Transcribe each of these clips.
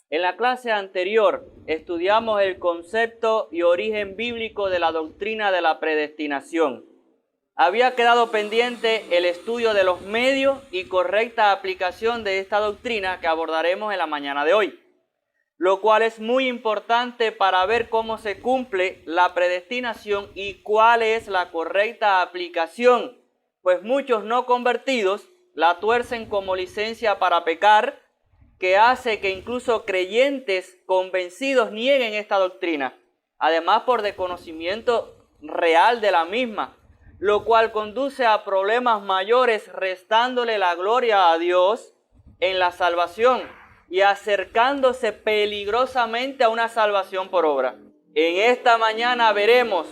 En la clase anterior estudiamos el concepto y origen bíblico de la doctrina de la predestinación. Había quedado pendiente el estudio de los medios y correcta aplicación de esta doctrina que abordaremos en la mañana de hoy, lo cual es muy importante para ver cómo se cumple la predestinación y cuál es la correcta aplicación, pues muchos no convertidos la tuercen como licencia para pecar, que hace que incluso creyentes convencidos nieguen esta doctrina, además por desconocimiento real de la misma, lo cual conduce a problemas mayores, restándole la gloria a Dios en la salvación y acercándose peligrosamente a una salvación por obra. En esta mañana veremos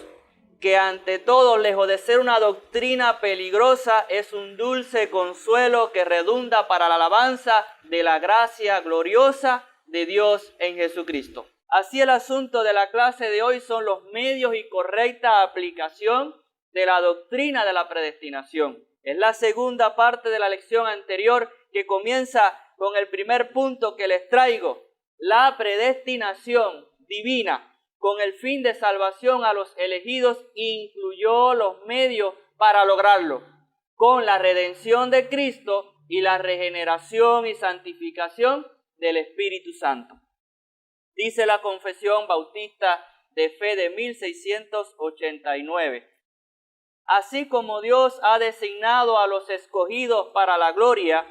que ante todo, lejos de ser una doctrina peligrosa, es un dulce consuelo que redunda para la alabanza de la gracia gloriosa de Dios en Jesucristo. Así el asunto de la clase de hoy son los medios y correcta aplicación de la doctrina de la predestinación. Es la segunda parte de la lección anterior que comienza con el primer punto que les traigo, la predestinación divina con el fin de salvación a los elegidos incluyó los medios para lograrlo, con la redención de Cristo y la regeneración y santificación del Espíritu Santo. Dice la Confesión Bautista de Fe de 1689. Así como Dios ha designado a los escogidos para la gloria,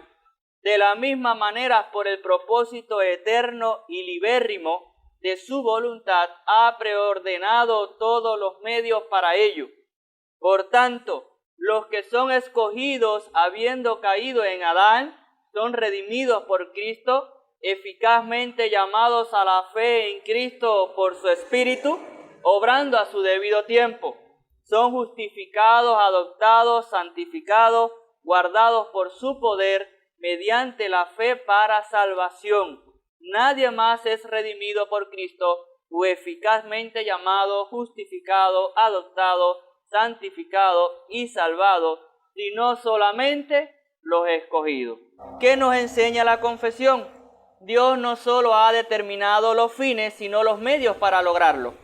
de la misma manera por el propósito eterno y libérrimo de su voluntad ha preordenado todos los medios para ello. Por tanto, los que son escogidos habiendo caído en Adán, son redimidos por Cristo, eficazmente llamados a la fe en Cristo por su Espíritu, obrando a su debido tiempo. Son justificados, adoptados, santificados, guardados por su poder, mediante la fe para salvación. Nadie más es redimido por Cristo, o eficazmente llamado, justificado, adoptado, santificado y salvado, sino solamente los escogidos. ¿Qué nos enseña la confesión? Dios no solo ha determinado los fines, sino los medios para lograrlo.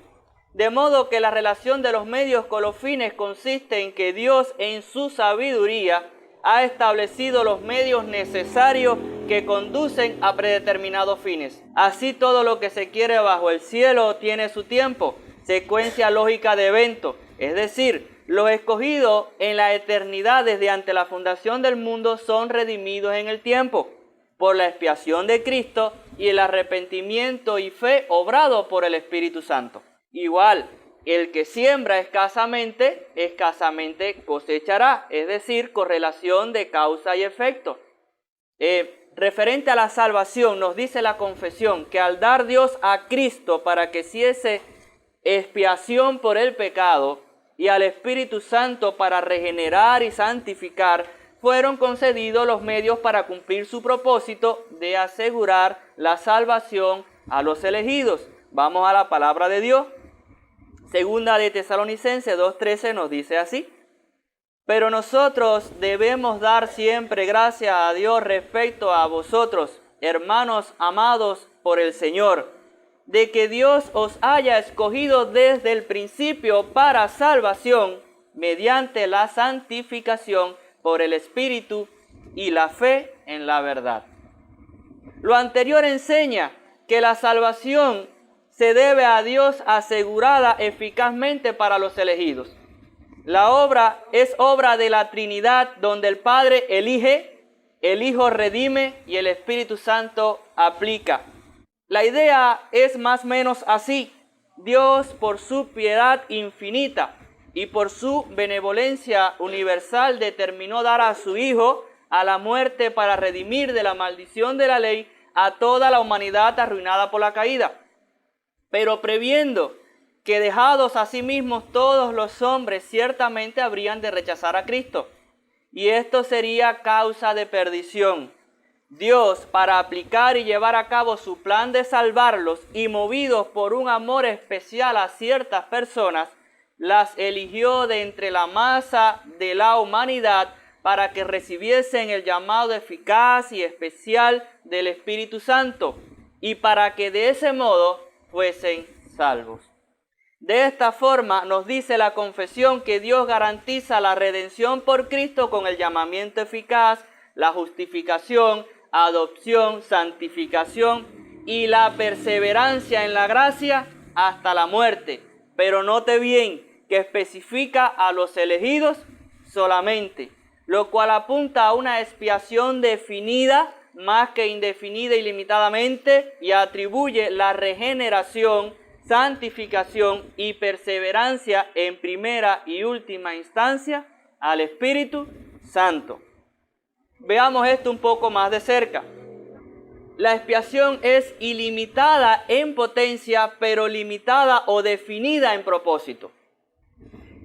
De modo que la relación de los medios con los fines consiste en que Dios en su sabiduría ha establecido los medios necesarios que conducen a predeterminados fines. Así todo lo que se quiere bajo el cielo tiene su tiempo, secuencia lógica de eventos. Es decir, los escogidos en la eternidad desde ante la fundación del mundo son redimidos en el tiempo por la expiación de Cristo y el arrepentimiento y fe obrado por el Espíritu Santo. Igual, el que siembra escasamente cosechará, es decir, correlación de causa y efecto. Referente a la salvación, nos dice la confesión que al dar Dios a Cristo para que hiciese expiación por el pecado y al Espíritu Santo para regenerar y santificar, fueron concedidos los medios para cumplir su propósito de asegurar la salvación a los elegidos. Vamos a la palabra de Dios. Segunda de Tesalonicenses 2:13 nos dice así: pero nosotros debemos dar siempre gracias a Dios respecto a vosotros, hermanos amados por el Señor, de que Dios os haya escogido desde el principio para salvación, mediante la santificación por el Espíritu y la fe en la verdad. Lo anterior enseña que la salvación se debe a Dios asegurada eficazmente para los elegidos. La obra es obra de la Trinidad, donde el Padre elige, el Hijo redime y el Espíritu Santo aplica. La idea es más o menos así. Dios, por su piedad infinita y por su benevolencia universal, determinó dar a su Hijo a la muerte para redimir de la maldición de la ley a toda la humanidad arruinada por la caída. Pero previendo que dejados a sí mismos todos los hombres ciertamente habrían de rechazar a Cristo, y esto sería causa de perdición. Dios, para aplicar y llevar a cabo su plan de salvarlos y movidos por un amor especial a ciertas personas, las eligió de entre la masa de la humanidad para que recibiesen el llamado eficaz y especial del Espíritu Santo y para que de ese modo fuesen salvos. De esta forma nos dice la confesión que Dios garantiza la redención por Cristo con el llamamiento eficaz, la justificación, adopción, santificación y la perseverancia en la gracia hasta la muerte. Pero note bien que especifica a los elegidos solamente, lo cual apunta a una expiación definida más que indefinida y limitadamente, y atribuye la regeneración, santificación y perseverancia en primera y última instancia al Espíritu Santo. Veamos esto un poco más de cerca. La expiación es ilimitada en potencia, pero limitada o definida en propósito.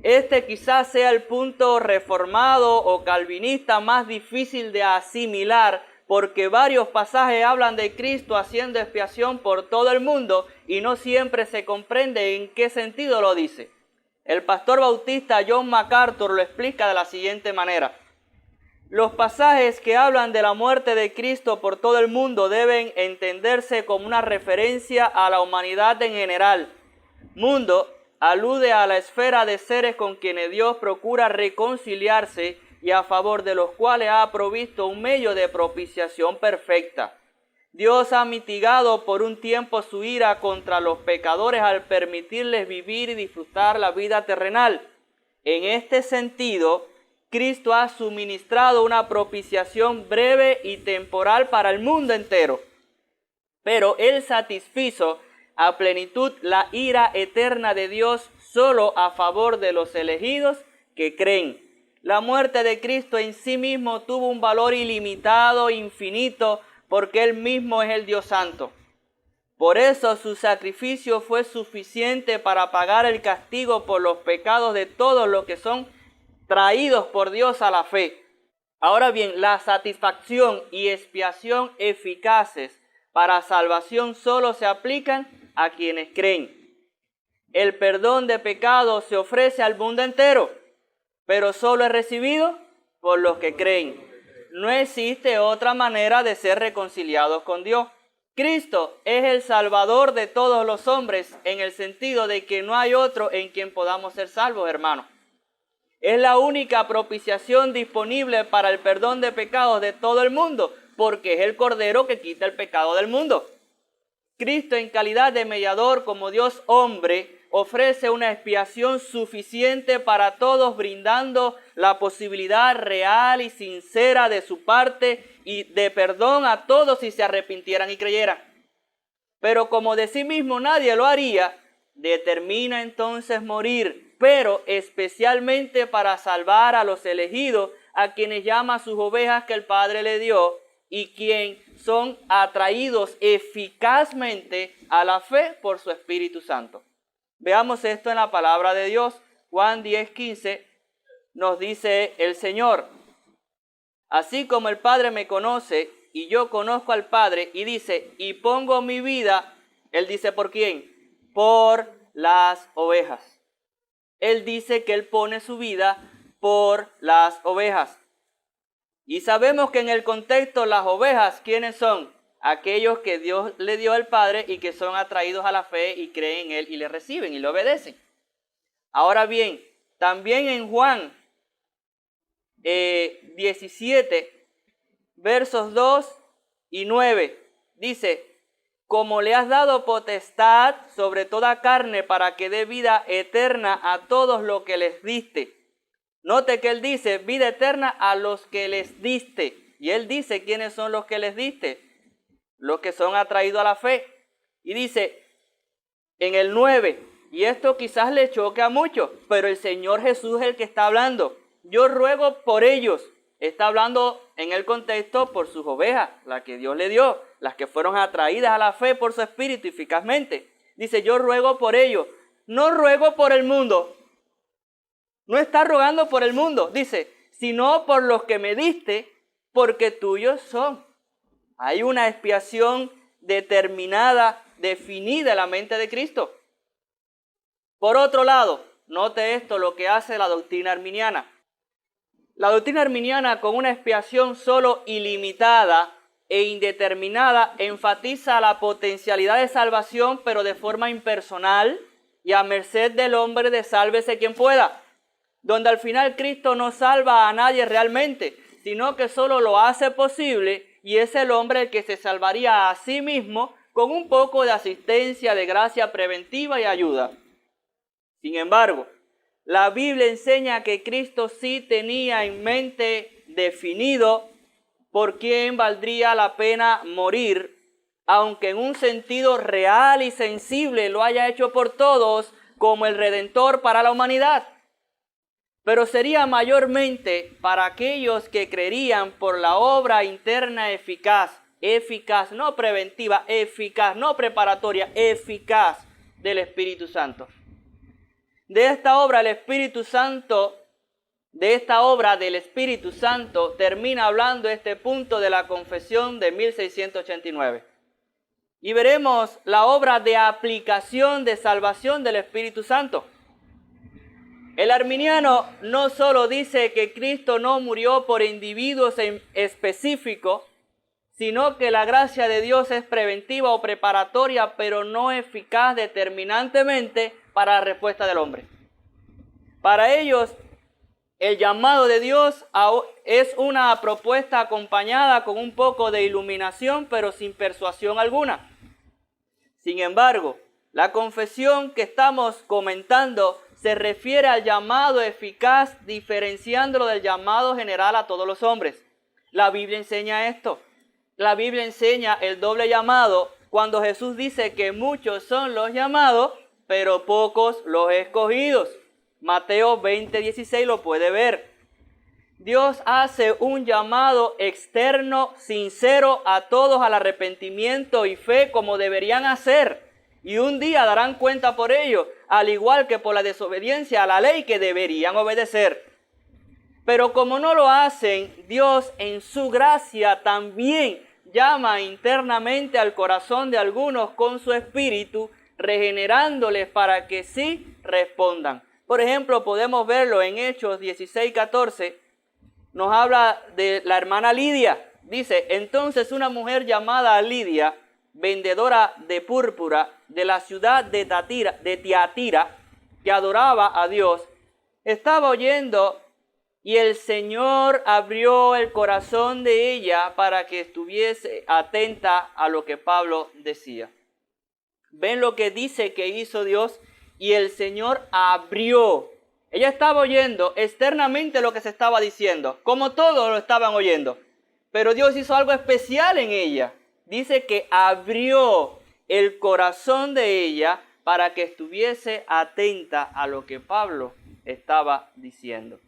Este quizás sea el punto reformado o calvinista más difícil de asimilar, porque varios pasajes hablan de Cristo haciendo expiación por todo el mundo y no siempre se comprende en qué sentido lo dice. El pastor bautista John MacArthur lo explica de la siguiente manera. Los pasajes que hablan de la muerte de Cristo por todo el mundo deben entenderse como una referencia a la humanidad en general. Mundo alude a la esfera de seres con quienes Dios procura reconciliarse y a favor de los cuales ha provisto un medio de propiciación perfecta. Dios ha mitigado por un tiempo su ira contra los pecadores al permitirles vivir y disfrutar la vida terrenal. En este sentido, Cristo ha suministrado una propiciación breve y temporal para el mundo entero, pero Él satisfizo a plenitud la ira eterna de Dios solo a favor de los elegidos que creen. La muerte de Cristo en sí mismo tuvo un valor ilimitado, infinito, porque Él mismo es el Dios Santo. Por eso su sacrificio fue suficiente para pagar el castigo por los pecados de todos los que son traídos por Dios a la fe. Ahora bien, la satisfacción y expiación eficaces para salvación solo se aplican a quienes creen. El perdón de pecados se ofrece al mundo entero, pero solo es recibido por los que creen. No existe otra manera de ser reconciliados con Dios. Cristo es el Salvador de todos los hombres, en el sentido de que no hay otro en quien podamos ser salvos, hermanos. Es la única propiciación disponible para el perdón de pecados de todo el mundo, porque es el Cordero que quita el pecado del mundo. Cristo, en calidad de mediador como Dios hombre, ofrece una expiación suficiente para todos, brindando la posibilidad real y sincera de su parte y de perdón a todos si se arrepintieran y creyeran. Pero como de sí mismo nadie lo haría, determina entonces morir, pero especialmente para salvar a los elegidos, a quienes llama sus ovejas que el Padre le dio, y quien son atraídos eficazmente a la fe por su Espíritu Santo. Veamos esto en la palabra de Dios. Juan 10:15 nos dice el Señor: así como el Padre me conoce y yo conozco al Padre, y dice, y pongo mi vida, Él dice, ¿por quién? Por las ovejas. Él dice que Él pone su vida por las ovejas. Y sabemos que en el contexto las ovejas, ¿quiénes son? Aquellos que Dios le dio al Padre y que son atraídos a la fe y creen en Él y le reciben y le obedecen. Ahora bien, también en Juan 17, versos 2 y 9, dice, como le has dado potestad sobre toda carne para que dé vida eterna a todos los que les diste. Note que Él dice vida eterna a los que les diste. Y Él dice quiénes son los que les diste. Los que son atraídos a la fe. Y dice en el 9, y esto quizás le choque a muchos, pero el Señor Jesús es el que está hablando. Yo ruego por ellos. Está hablando en el contexto por sus ovejas, las que Dios le dio, las que fueron atraídas a la fe por su Espíritu eficazmente. Dice, yo ruego por ellos. No ruego por el mundo. No está rogando por el mundo, dice, sino por los que me diste, porque tuyos son. Hay una expiación determinada, definida en la mente de Cristo. Por otro lado, note esto, lo que hace la doctrina arminiana. La doctrina arminiana, con una expiación solo ilimitada e indeterminada, enfatiza la potencialidad de salvación, pero de forma impersonal y a merced del hombre de sálvese quien pueda, donde al final Cristo no salva a nadie realmente, sino que solo lo hace posible, y es el hombre el que se salvaría a sí mismo con un poco de asistencia, de gracia preventiva y ayuda. Sin embargo, la Biblia enseña que Cristo sí tenía en mente definido por quién valdría la pena morir, aunque en un sentido real y sensible lo haya hecho por todos como el Redentor para la humanidad. Pero sería mayormente para aquellos que creerían por la obra interna eficaz, no preventiva, eficaz, no preparatoria, eficaz del Espíritu Santo. De esta obra del Espíritu Santo termina hablando este punto de la confesión de 1689. Y veremos la obra de aplicación de salvación del Espíritu Santo. El arminiano no solo dice que Cristo no murió por individuos en específico, sino que la gracia de Dios es preventiva o preparatoria, pero no eficaz determinantemente para la respuesta del hombre. Para ellos, el llamado de Dios es una propuesta acompañada con un poco de iluminación, pero sin persuasión alguna. Sin embargo, la confesión que estamos comentando se refiere al llamado eficaz, diferenciándolo del llamado general a todos los hombres. La Biblia enseña esto. La Biblia enseña el doble llamado cuando Jesús dice que muchos son los llamados, pero pocos los escogidos. Mateo 20:16 lo puede ver. Dios hace un llamado externo, sincero a todos al arrepentimiento y fe como deberían hacer. Y un día darán cuenta por ello, al igual que por la desobediencia a la ley que deberían obedecer. Pero como no lo hacen, Dios en su gracia también llama internamente al corazón de algunos con su espíritu, regenerándoles para que sí respondan. Por ejemplo, podemos verlo en Hechos 16:14, nos habla de la hermana Lidia. Dice, entonces una mujer llamada Lidia, vendedora de púrpura de la ciudad de Tiatira, que adoraba a Dios, estaba oyendo y el Señor abrió el corazón de ella para que estuviese atenta a lo que Pablo decía. ¿Ven lo que dice que hizo Dios? Y el Señor abrió. Ella estaba oyendo externamente lo que se estaba diciendo, como todos lo estaban oyendo. Pero Dios hizo algo especial en ella. Dice que abrió el corazón de ella para que estuviese atenta a lo que Pablo estaba diciendo.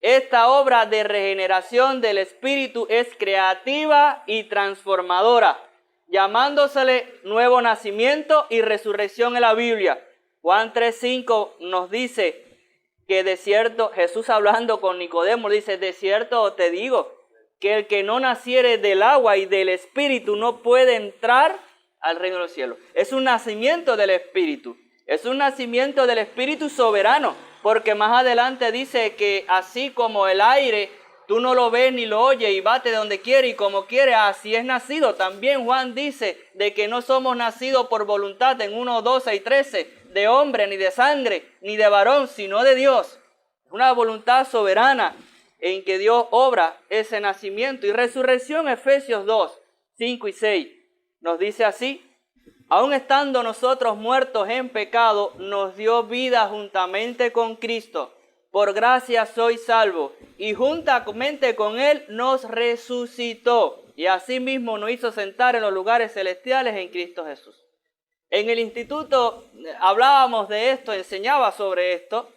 Esta obra de regeneración del Espíritu es creativa y transformadora, llamándosele nuevo nacimiento y resurrección en la Biblia. Juan 3:5 nos dice que de cierto, Jesús hablando con Nicodemo, dice, de cierto te digo, que el que no naciere del agua y del Espíritu no puede entrar al reino de los cielos. Es un nacimiento del Espíritu. Es un nacimiento del Espíritu soberano. Porque más adelante dice que así como el aire, tú no lo ves ni lo oyes y bate donde quiere y como quiere, así es nacido. También Juan dice de que no somos nacidos por voluntad en 1:12-13, de hombre, ni de sangre, ni de varón, sino de Dios. Una voluntad soberana en que Dios obra ese nacimiento. Y resurrección, Efesios 2:5-6, nos dice así, aun estando nosotros muertos en pecado, nos dio vida juntamente con Cristo. Por gracia sois salvos, y juntamente con Él nos resucitó, y asimismo nos hizo sentar en los lugares celestiales en Cristo Jesús. En el instituto hablábamos de esto, enseñaba sobre esto,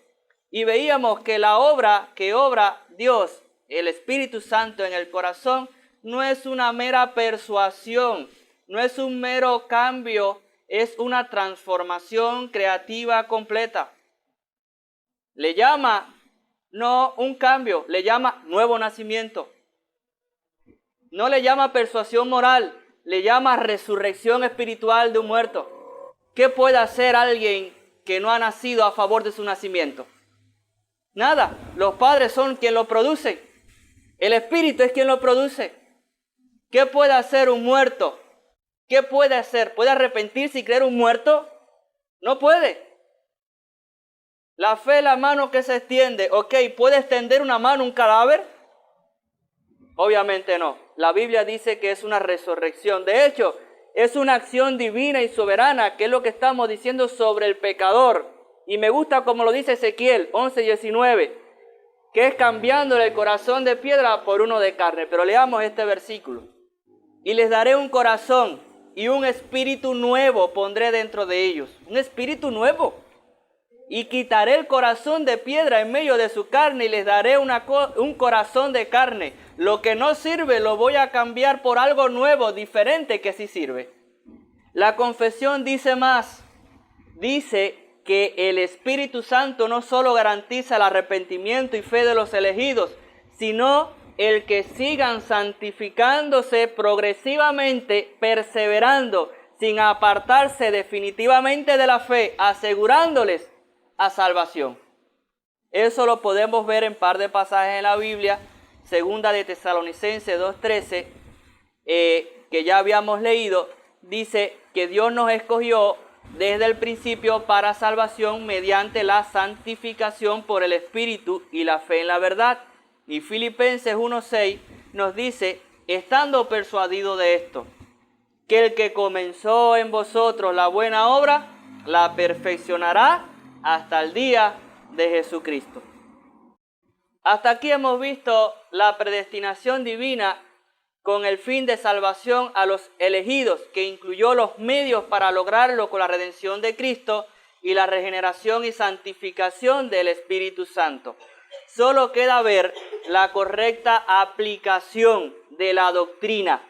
y veíamos que la obra que obra Dios, el Espíritu Santo en el corazón, no es una mera persuasión, no es un mero cambio, es una transformación creativa completa. Le llama, no un cambio, le llama nuevo nacimiento. No le llama persuasión moral, le llama resurrección espiritual de un muerto. ¿Qué puede hacer alguien que no ha nacido a favor de su nacimiento? Nada, los padres son quienes lo producen. El Espíritu es quien lo produce. ¿Qué puede hacer un muerto? ¿Qué puede hacer? ¿Puede arrepentirse y creer un muerto? No puede. La fe es la mano que se extiende. Ok, ¿puede extender una mano un cadáver? Obviamente no. La Biblia dice que es una resurrección. De hecho, es una acción divina y soberana, que es lo que estamos diciendo sobre el pecador. Y me gusta como lo dice Ezequiel 11:19, que es cambiándole el corazón de piedra por uno de carne. Pero leamos este versículo. Y les daré un corazón y un espíritu nuevo pondré dentro de ellos. Un espíritu nuevo. Y quitaré el corazón de piedra en medio de su carne y les daré un corazón de carne. Lo que no sirve lo voy a cambiar por algo nuevo, diferente, que sí sirve. La confesión dice más. Dice que el Espíritu Santo no solo garantiza el arrepentimiento y fe de los elegidos, sino el que sigan santificándose progresivamente, perseverando, sin apartarse definitivamente de la fe, asegurándoles a salvación. Eso lo podemos ver en par de pasajes en la Biblia. Segunda de Tesalonicenses 2:13, que ya habíamos leído, dice que Dios nos escogió desde el principio para salvación mediante la santificación por el Espíritu y la fe en la verdad. Y Filipenses 1:6 nos dice, estando persuadido de esto, que el que comenzó en vosotros la buena obra, la perfeccionará hasta el día de Jesucristo. Hasta aquí hemos visto la predestinación divina con el fin de salvación a los elegidos, que incluyó los medios para lograrlo con la redención de Cristo y la regeneración y santificación del Espíritu Santo. Solo queda ver la correcta aplicación de la doctrina.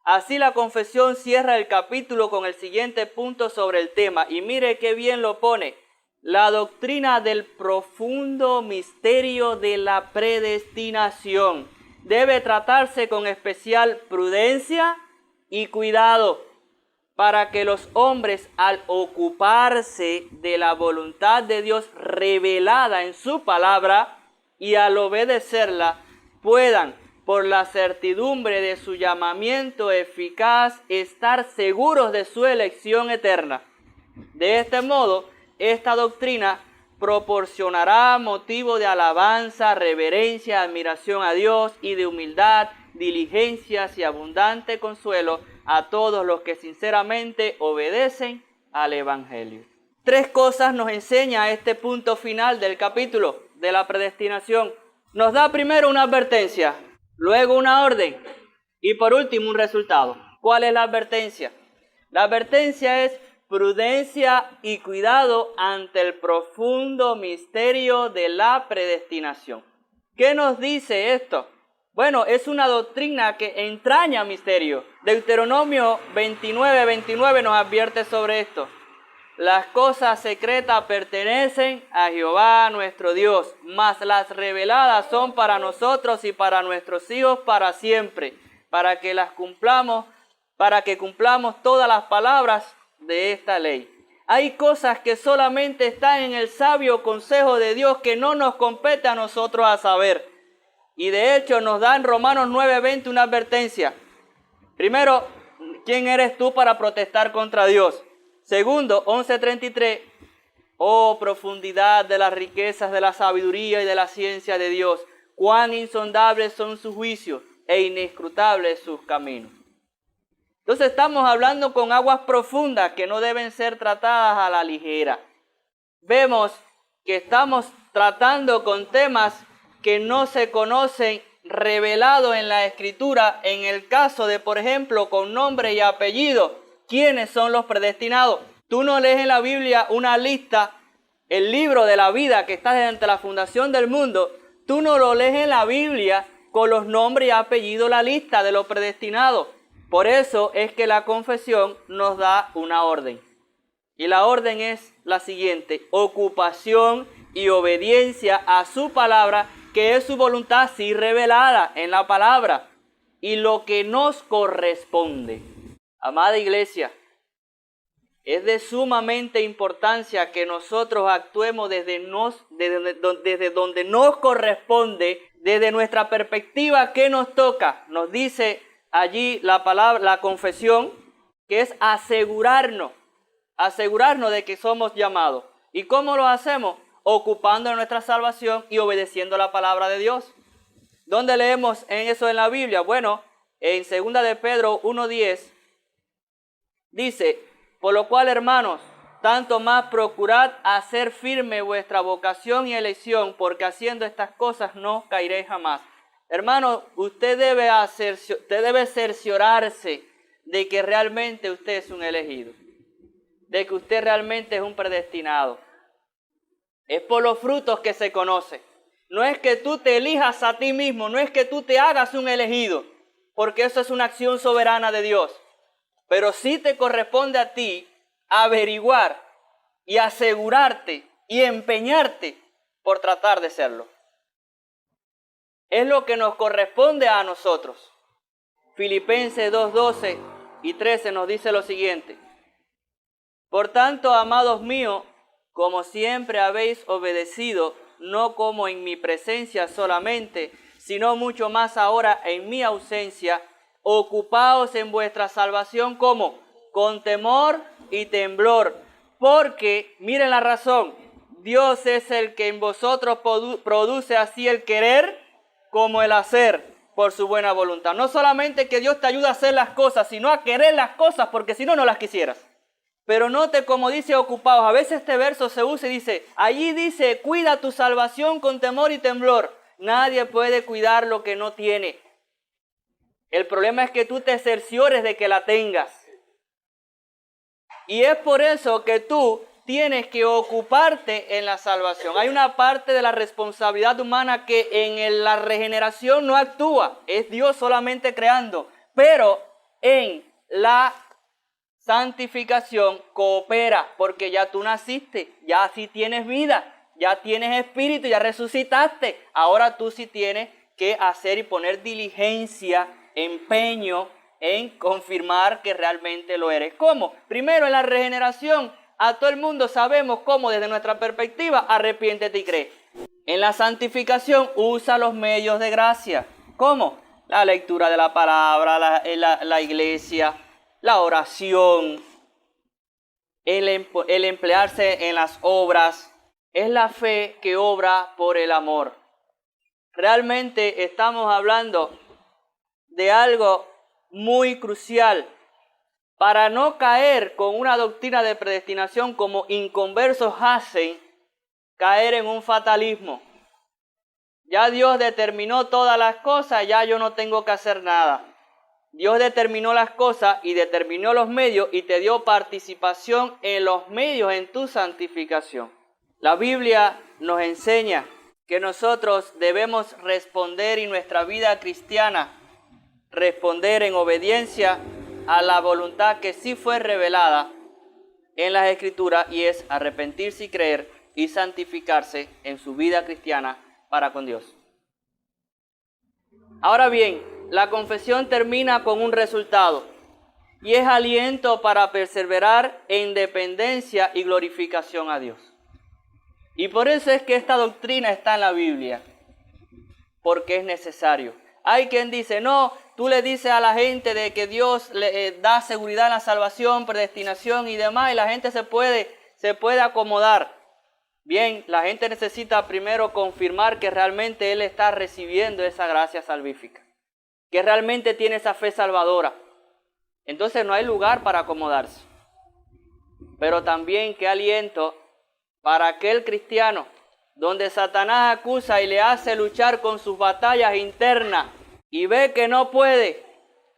Así la confesión cierra el capítulo con el siguiente punto sobre el tema. Y mire qué bien lo pone. La doctrina del profundo misterio de la predestinación debe tratarse con especial prudencia y cuidado, para que los hombres, al ocuparse de la voluntad de Dios revelada en su palabra y al obedecerla, puedan, por la certidumbre de su llamamiento eficaz, estar seguros de su elección eterna. De este modo, esta doctrina proporcionará motivo de alabanza, reverencia, admiración a Dios y de humildad, diligencias y abundante consuelo a todos los que sinceramente obedecen al Evangelio. Tres cosas nos enseña este punto final del capítulo de la predestinación. Nos da primero una advertencia, luego una orden y por último un resultado. ¿Cuál es la advertencia? La advertencia es prudencia y cuidado ante el profundo misterio de la predestinación. ¿Qué nos dice esto? Bueno, es una doctrina que entraña misterio. Deuteronomio 29:29 nos advierte sobre esto. Las cosas secretas pertenecen a Jehová nuestro Dios, mas las reveladas son para nosotros y para nuestros hijos para siempre, para que cumplamos todas las palabras de esta ley. Hay cosas que solamente están en el sabio consejo de Dios que no nos compete a nosotros a saber. Y de hecho nos da en Romanos 9:20 una advertencia. Primero, ¿quién eres tú para protestar contra Dios? Segundo, 11:33, oh profundidad de las riquezas de la sabiduría y de la ciencia de Dios, cuán insondables son sus juicios e inescrutables sus caminos. Entonces estamos hablando con aguas profundas que no deben ser tratadas a la ligera. Vemos que estamos tratando con temas que no se conocen revelados en la Escritura, en el caso de, por ejemplo, con nombre y apellido, ¿quiénes son los predestinados? Tú no lees en la Biblia una lista, el libro de la vida que está desde ante la fundación del mundo, tú no lo lees en la Biblia con los nombres y apellidos, la lista de los predestinados. Por eso es que la confesión nos da una orden. Y la orden es la siguiente: ocupación y obediencia a su palabra, que es su voluntad sí revelada en la palabra, y lo que nos corresponde. Amada iglesia, es de sumamente importancia que nosotros actuemos desde donde nos corresponde, desde nuestra perspectiva, ¿qué nos toca? Nos dice allí la palabra, la confesión, que es asegurarnos de que somos llamados. ¿Y cómo lo hacemos? Ocupando nuestra salvación y obedeciendo la palabra de Dios. ¿Dónde leemos en eso en la Biblia? Bueno, en 2 de Pedro 1:10 dice: por lo cual, hermanos, tanto más procurad hacer firme vuestra vocación y elección, porque haciendo estas cosas no caeréis jamás. Hermano, usted debe cerciorarse de que realmente usted es un elegido, de que usted realmente es un predestinado. Es por los frutos que se conoce. No es que tú te elijas a ti mismo, no es que tú te hagas un elegido, porque eso es una acción soberana de Dios. Pero sí te corresponde a ti averiguar y asegurarte y empeñarte por tratar de serlo. Es lo que nos corresponde a nosotros. Filipenses 2:12 y 13 nos dice lo siguiente: por tanto, amados míos, como siempre habéis obedecido, no como en mi presencia solamente, sino mucho más ahora en mi ausencia, ocupaos en vuestra salvación como con temor y temblor, porque, miren la razón, Dios es el que en vosotros produce así el querer como el hacer por su buena voluntad. No solamente que Dios te ayuda a hacer las cosas, sino a querer las cosas, porque si no, no las quisieras. Pero note como dice ocupados. A veces este verso se usa y dice, allí dice, cuida tu salvación con temor y temblor. Nadie puede cuidar lo que no tiene. El problema es que tú te cerciores de que la tengas. Y es por eso que tú tienes que ocuparte en la salvación. Hay una parte de la responsabilidad humana que en la regeneración no actúa. Es Dios solamente creando. Pero en la santificación coopera, porque ya tú naciste, ya sí tienes vida, ya tienes espíritu, ya resucitaste. Ahora tú sí tienes que hacer y poner diligencia, empeño en confirmar que realmente lo eres. ¿Cómo? Primero, en la regeneración, a todo el mundo sabemos cómo desde nuestra perspectiva, arrepiéntete y cree. En la santificación, usa los medios de gracia. ¿Cómo? La lectura de la palabra, la iglesia, la oración, el emplearse en las obras. Es la fe que obra por el amor. Realmente estamos hablando de algo muy crucial para no caer con una doctrina de predestinación como inconversos hacen, caer en un fatalismo. Ya Dios determinó todas las cosas, ya yo no tengo que hacer nada. Dios determinó las cosas y determinó los medios y te dio participación en los medios en tu santificación. La Biblia nos enseña que nosotros debemos responder en nuestra vida cristiana, responder en obediencia a la voluntad que sí fue revelada en las Escrituras, y es arrepentirse y creer y santificarse en su vida cristiana para con Dios. Ahora bien, la confesión termina con un resultado, y es aliento para perseverar en dependencia y glorificación a Dios. Y por eso es que esta doctrina está en la Biblia, porque es necesario. Hay quien dice, no, tú le dices a la gente de que Dios le da seguridad en la salvación, predestinación y demás, y la gente se puede acomodar. Bien, la gente necesita primero confirmar que realmente él está recibiendo esa gracia salvífica, que realmente tiene esa fe salvadora. Entonces no hay lugar para acomodarse. Pero también qué aliento para aquel cristiano donde Satanás acusa y le hace luchar con sus batallas internas y ve que no puede.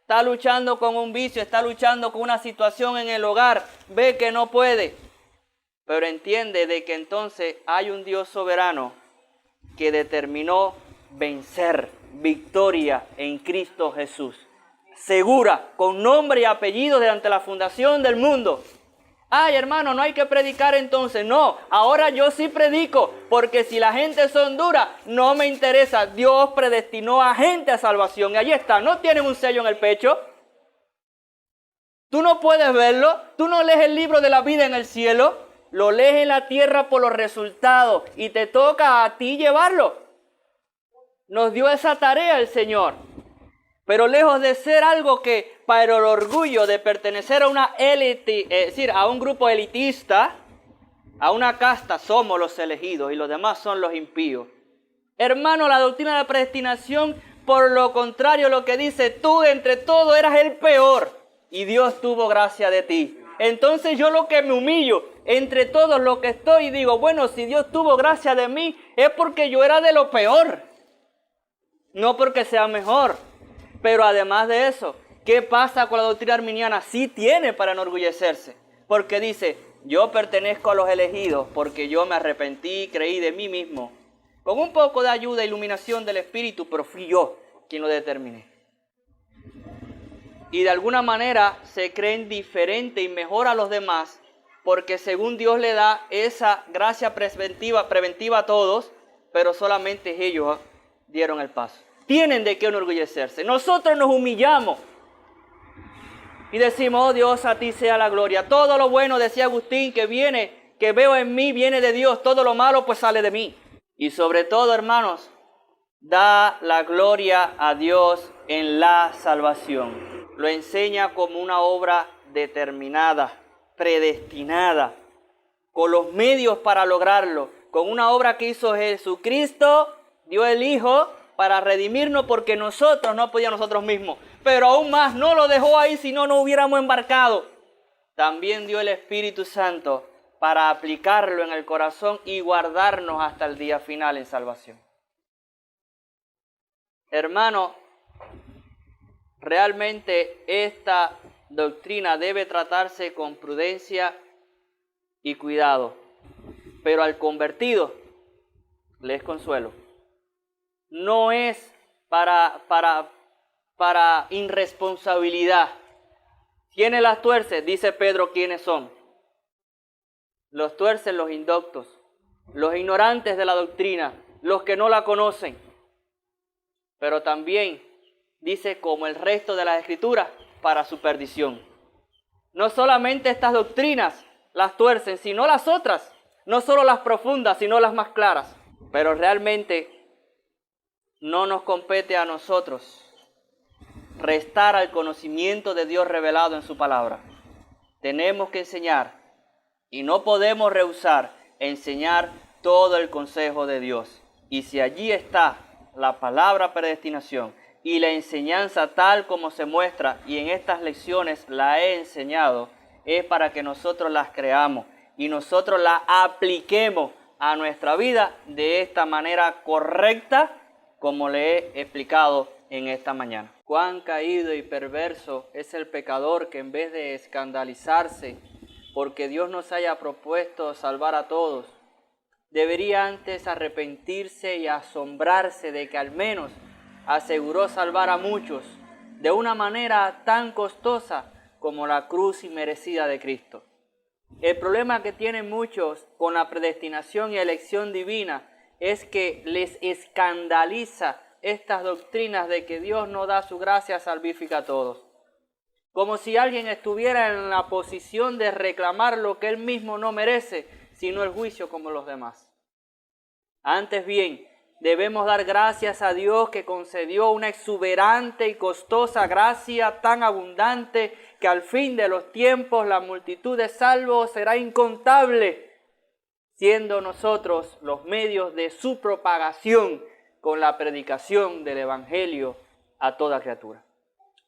Está luchando con un vicio, está luchando con una situación en el hogar, ve que no puede. Pero entiende de que entonces hay un Dios soberano que determinó vencer, victoria en Cristo Jesús. Segura, con nombre y apellido desde ante la fundación del mundo. Ay, hermano, no hay que predicar entonces. No, ahora yo sí predico, porque si la gente son duras, no me interesa. Dios predestinó a gente a salvación. Y ahí está, no tienen un sello en el pecho. Tú no puedes verlo, tú no lees el libro de la vida en el cielo, lo lees en la tierra por los resultados y te toca a ti llevarlo. Nos dio esa tarea el Señor. Pero lejos de ser algo que para el orgullo de pertenecer a una élite, es decir, a un grupo elitista, a una casta, somos los elegidos y los demás son los impíos. Hermano, la doctrina de la predestinación, por lo contrario, lo que dice, tú entre todos eras el peor y Dios tuvo gracia de ti. Entonces yo lo que me humillo entre todos los que estoy y digo, bueno, si Dios tuvo gracia de mí es porque yo era de lo peor, no porque sea mejor. Pero además de eso, ¿qué pasa con la doctrina arminiana? Sí tiene para enorgullecerse, porque dice, yo pertenezco a los elegidos porque yo me arrepentí, creí de mí mismo. Con un poco de ayuda e iluminación del Espíritu, pero fui yo quien lo determiné. Y de alguna manera se creen diferente y mejor a los demás, porque según Dios le da esa gracia preventiva a todos, pero solamente ellos dieron el paso. Tienen de qué enorgullecerse. Nosotros nos humillamos y decimos, oh Dios, a ti sea la gloria. Todo lo bueno, decía Agustín, que veo en mí, viene de Dios. Todo lo malo, pues sale de mí. Y sobre todo, hermanos, da la gloria a Dios en la salvación. Lo enseña como una obra determinada, predestinada, con los medios para lograrlo, con una obra que hizo Jesucristo, dio el Hijo para redimirnos porque nosotros no podíamos nosotros mismos. Pero aún más, no lo dejó ahí si no hubiéramos embarcado. También dio el Espíritu Santo para aplicarlo en el corazón y guardarnos hasta el día final en salvación. Hermano, realmente esta doctrina debe tratarse con prudencia y cuidado, pero al convertido les consuelo. No es para irresponsabilidad. ¿Quiénes las tuercen? Dice Pedro, ¿quiénes son? Los tuercen los indoctos, los ignorantes de la doctrina, los que no la conocen. Pero también dice, como el resto de las Escrituras, para su perdición. No solamente estas doctrinas las tuercen, sino las otras. No solo las profundas, sino las más claras. Pero realmente no nos compete a nosotros restar al conocimiento de Dios revelado en su palabra. Tenemos que enseñar y no podemos rehusar enseñar todo el consejo de Dios. Y si allí está la palabra predestinación y la enseñanza tal como se muestra, y en estas lecciones la he enseñado, es para que nosotros las creamos y nosotros las apliquemos a nuestra vida de esta manera correcta, como le he explicado en esta mañana. Cuán caído y perverso es el pecador que en vez de escandalizarse porque Dios nos haya propuesto salvar a todos, debería antes arrepentirse y asombrarse de que al menos aseguró salvar a muchos de una manera tan costosa como la cruz inmerecida de Cristo. El problema que tienen muchos con la predestinación y elección divina es que les escandaliza estas doctrinas de que Dios no da su gracia salvífica a todos. Como si alguien estuviera en la posición de reclamar lo que él mismo no merece, sino el juicio como los demás. Antes bien, debemos dar gracias a Dios que concedió una exuberante y costosa gracia tan abundante que al fin de los tiempos la multitud de salvos será incontable, siendo nosotros los medios de su propagación con la predicación del Evangelio a toda criatura.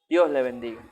Dios le bendiga.